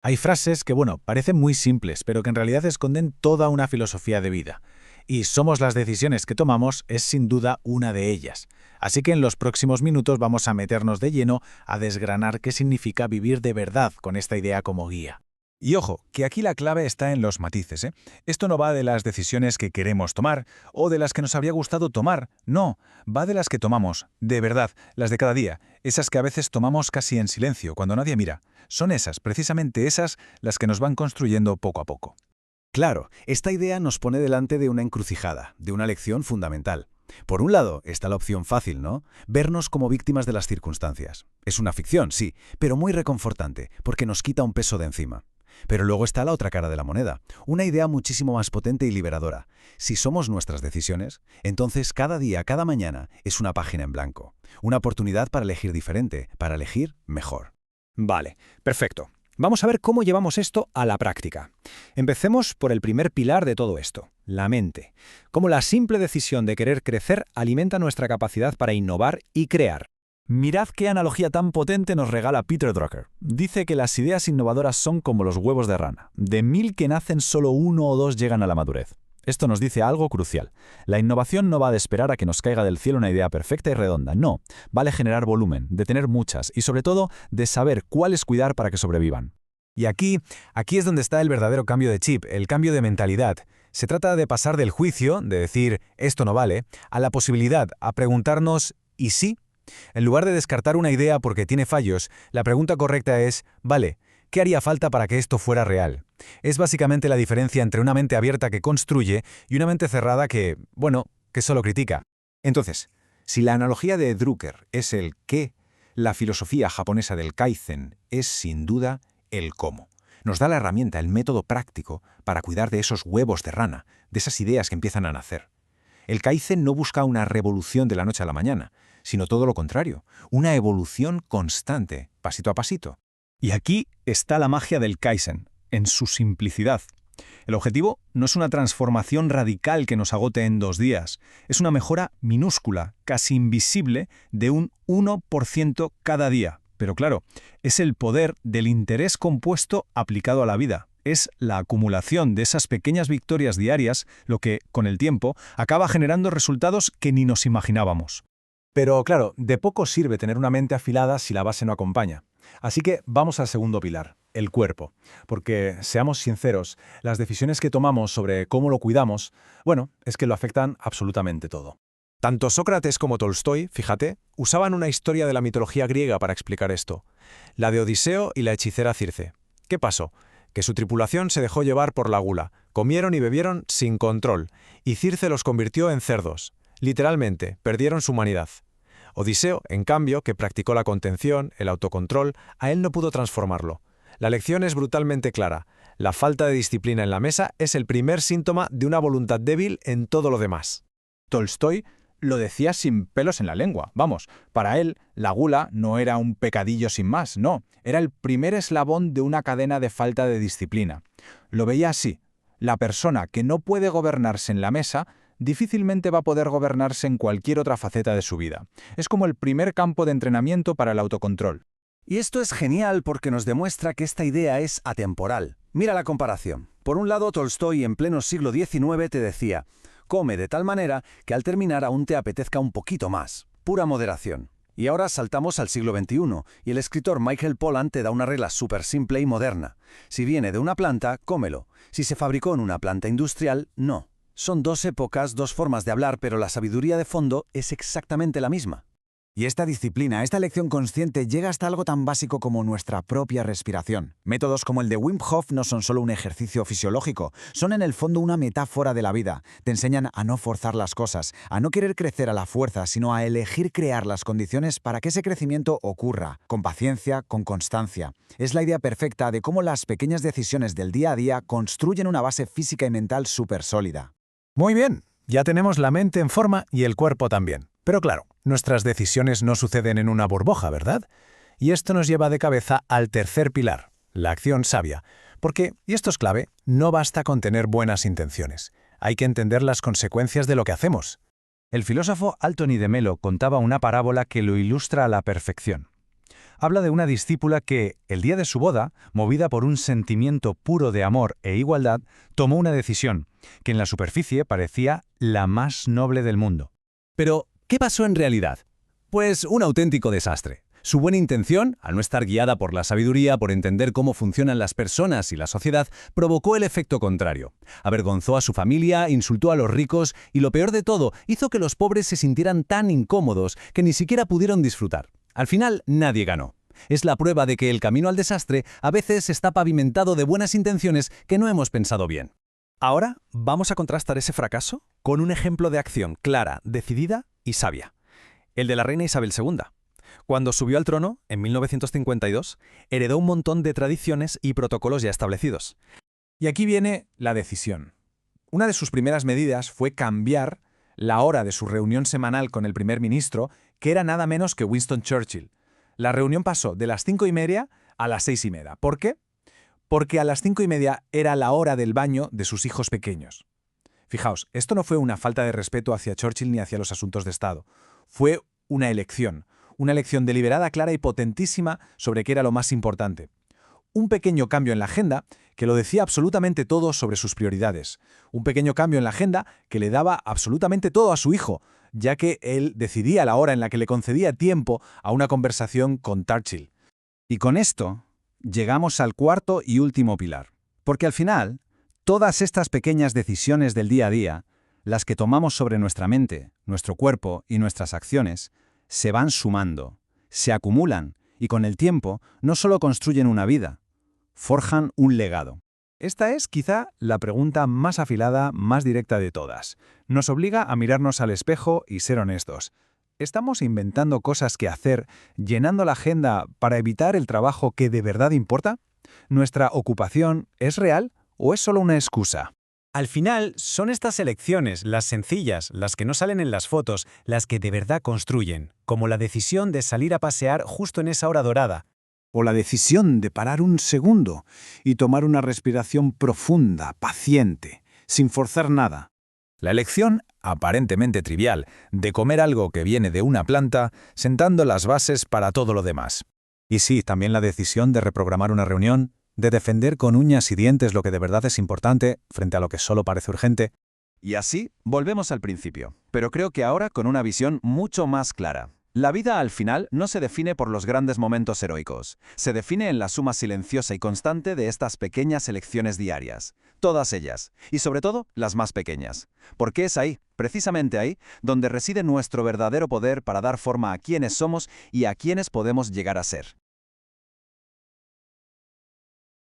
Hay frases que, bueno, parecen muy simples, pero que en realidad esconden toda una filosofía de vida. Y somos las decisiones que tomamos es sin duda una de ellas. Así que en los próximos minutos vamos a meternos de lleno a desgranar qué significa vivir de verdad con esta idea como guía. Y ojo, que aquí la clave está en los matices, ¿eh? Esto no va de las decisiones que queremos tomar o de las que nos habría gustado tomar, no, va de las que tomamos, de verdad, las de cada día, esas que a veces tomamos casi en silencio, cuando nadie mira. Son esas, precisamente esas, las que nos van construyendo poco a poco. Claro, esta idea nos pone delante de una encrucijada, de una lección fundamental. Por un lado, está la opción fácil, ¿no? Vernos como víctimas de las circunstancias. Es una ficción, sí, pero muy reconfortante, porque nos quita un peso de encima. Pero luego está la otra cara de la moneda, una idea muchísimo más potente y liberadora. Si somos nuestras decisiones, entonces cada día, cada mañana, es una página en blanco. Una oportunidad para elegir diferente, para elegir mejor. Vale, perfecto. Vamos a ver cómo llevamos esto a la práctica. Empecemos por el primer pilar de todo esto, la mente. Cómo la simple decisión de querer crecer alimenta nuestra capacidad para innovar y crear. Mirad qué analogía tan potente nos regala Peter Drucker. Dice que las ideas innovadoras son como los huevos de rana. De 1000 que nacen, solo 1 o 2 llegan a la madurez. Esto nos dice algo crucial. La innovación no va de esperar a que nos caiga del cielo una idea perfecta y redonda. No, vale generar volumen, de tener muchas y sobre todo de saber cuáles cuidar para que sobrevivan. Y aquí es donde está el verdadero cambio de chip, el cambio de mentalidad. Se trata de pasar del juicio, de decir, esto no vale, a la posibilidad, a preguntarnos, ¿y sí? En lugar de descartar una idea porque tiene fallos, la pregunta correcta es, vale, ¿qué haría falta para que esto fuera real? Es básicamente la diferencia entre una mente abierta que construye y una mente cerrada que, bueno, que solo critica. Entonces, si la analogía de Drucker es el qué, la filosofía japonesa del Kaizen es, sin duda, el cómo. Nos da la herramienta, el método práctico para cuidar de esos huevos de rana, de esas ideas que empiezan a nacer. El Kaizen no busca una revolución de la noche a la mañana, sino todo lo contrario, una evolución constante, pasito a pasito. Y aquí está la magia del Kaizen, en su simplicidad. El objetivo no es una transformación radical que nos agote en 2 días, es una mejora minúscula, casi invisible, de un 1% cada día. Pero claro, es el poder del interés compuesto aplicado a la vida. Es la acumulación de esas pequeñas victorias diarias lo que, con el tiempo, acaba generando resultados que ni nos imaginábamos. Pero claro, de poco sirve tener una mente afilada si la base no acompaña. Así que vamos al segundo pilar, el cuerpo. Porque, seamos sinceros, las decisiones que tomamos sobre cómo lo cuidamos, bueno, es que lo afectan absolutamente todo. Tanto Sócrates como Tolstói, fíjate, usaban una historia de la mitología griega para explicar esto. La de Odiseo y la hechicera Circe. ¿Qué pasó? Que su tripulación se dejó llevar por la gula, comieron y bebieron sin control, y Circe los convirtió en cerdos. Literalmente, perdieron su humanidad. Odiseo, en cambio, que practicó la contención, el autocontrol, a él no pudo transformarlo. La lección es brutalmente clara. La falta de disciplina en la mesa es el primer síntoma de una voluntad débil en todo lo demás. Tolstói lo decía sin pelos en la lengua. Vamos, para él, la gula no era un pecadillo sin más, no. Era el primer eslabón de una cadena de falta de disciplina. Lo veía así. La persona que no puede gobernarse en la mesa difícilmente va a poder gobernarse en cualquier otra faceta de su vida. Es como el primer campo de entrenamiento para el autocontrol. Y esto es genial porque nos demuestra que esta idea es atemporal. Mira la comparación. Por un lado, Tolstói en pleno siglo XIX te decía, come de tal manera que al terminar aún te apetezca un poquito más. Pura moderación. Y ahora saltamos al siglo XXI, y el escritor Michael Pollan te da una regla súper simple y moderna. Si viene de una planta, cómelo. Si se fabricó en una planta industrial, no. Son 2 épocas, 2 formas de hablar, pero la sabiduría de fondo es exactamente la misma. Y esta disciplina, esta lección consciente llega hasta algo tan básico como nuestra propia respiración. Métodos como el de Wim Hof no son solo un ejercicio fisiológico, son en el fondo una metáfora de la vida. Te enseñan a no forzar las cosas, a no querer crecer a la fuerza, sino a elegir crear las condiciones para que ese crecimiento ocurra, con paciencia, con constancia. Es la idea perfecta de cómo las pequeñas decisiones del día a día construyen una base física y mental súper sólida. Muy bien, ya tenemos la mente en forma y el cuerpo también. Pero claro, nuestras decisiones no suceden en una burbuja, ¿verdad? Y esto nos lleva de cabeza al tercer pilar, la acción sabia. Porque, y esto es clave, no basta con tener buenas intenciones. Hay que entender las consecuencias de lo que hacemos. El filósofo Anthony de Melo contaba una parábola que lo ilustra a la perfección. Habla de una discípula que, el día de su boda, movida por un sentimiento puro de amor e igualdad, tomó una decisión, que en la superficie parecía la más noble del mundo. Pero, ¿qué pasó en realidad? Pues un auténtico desastre. Su buena intención, al no estar guiada por la sabiduría, por entender cómo funcionan las personas y la sociedad, provocó el efecto contrario. Avergonzó a su familia, insultó a los ricos y, lo peor de todo, hizo que los pobres se sintieran tan incómodos que ni siquiera pudieron disfrutar. Al final, nadie ganó. Es la prueba de que el camino al desastre a veces está pavimentado de buenas intenciones que no hemos pensado bien. Ahora vamos a contrastar ese fracaso con un ejemplo de acción clara, decidida y sabia. El de la reina Isabel II. Cuando subió al trono, en 1952, heredó un montón de tradiciones y protocolos ya establecidos. Y aquí viene la decisión. Una de sus primeras medidas fue cambiar la hora de su reunión semanal con el primer ministro, que era nada menos que Winston Churchill. La reunión pasó de las 5:30 a las 6:30. ¿Por qué? Porque a las 5:30 era la hora del baño de sus hijos pequeños. Fijaos, esto no fue una falta de respeto hacia Churchill ni hacia los asuntos de Estado. Fue una elección deliberada, clara y potentísima sobre qué era lo más importante. Un pequeño cambio en la agenda que lo decía absolutamente todo sobre sus prioridades. Un pequeño cambio en la agenda que le daba absolutamente todo a su hijo, ya que él decidía la hora en la que le concedía tiempo a una conversación con Churchill. Y con esto llegamos al cuarto y último pilar. Porque al final, todas estas pequeñas decisiones del día a día, las que tomamos sobre nuestra mente, nuestro cuerpo y nuestras acciones, se van sumando, se acumulan y con el tiempo no solo construyen una vida, forjan un legado. Esta es quizá la pregunta más afilada, más directa de todas. Nos obliga a mirarnos al espejo y ser honestos. ¿Estamos inventando cosas que hacer, llenando la agenda para evitar el trabajo que de verdad importa? ¿Nuestra ocupación es real o es solo una excusa? Al final, son estas elecciones, las sencillas, las que no salen en las fotos, las que de verdad construyen, como la decisión de salir a pasear justo en esa hora dorada. O la decisión de parar un segundo y tomar una respiración profunda, paciente, sin forzar nada. La elección, aparentemente trivial, de comer algo que viene de una planta, sentando las bases para todo lo demás. Y sí, también la decisión de reprogramar una reunión, de defender con uñas y dientes lo que de verdad es importante frente a lo que solo parece urgente. Y así, volvemos al principio, pero creo que ahora con una visión mucho más clara. La vida al final no se define por los grandes momentos heroicos, se define en la suma silenciosa y constante de estas pequeñas elecciones diarias, todas ellas, y sobre todo las más pequeñas, porque es ahí, precisamente ahí, donde reside nuestro verdadero poder para dar forma a quienes somos y a quienes podemos llegar a ser.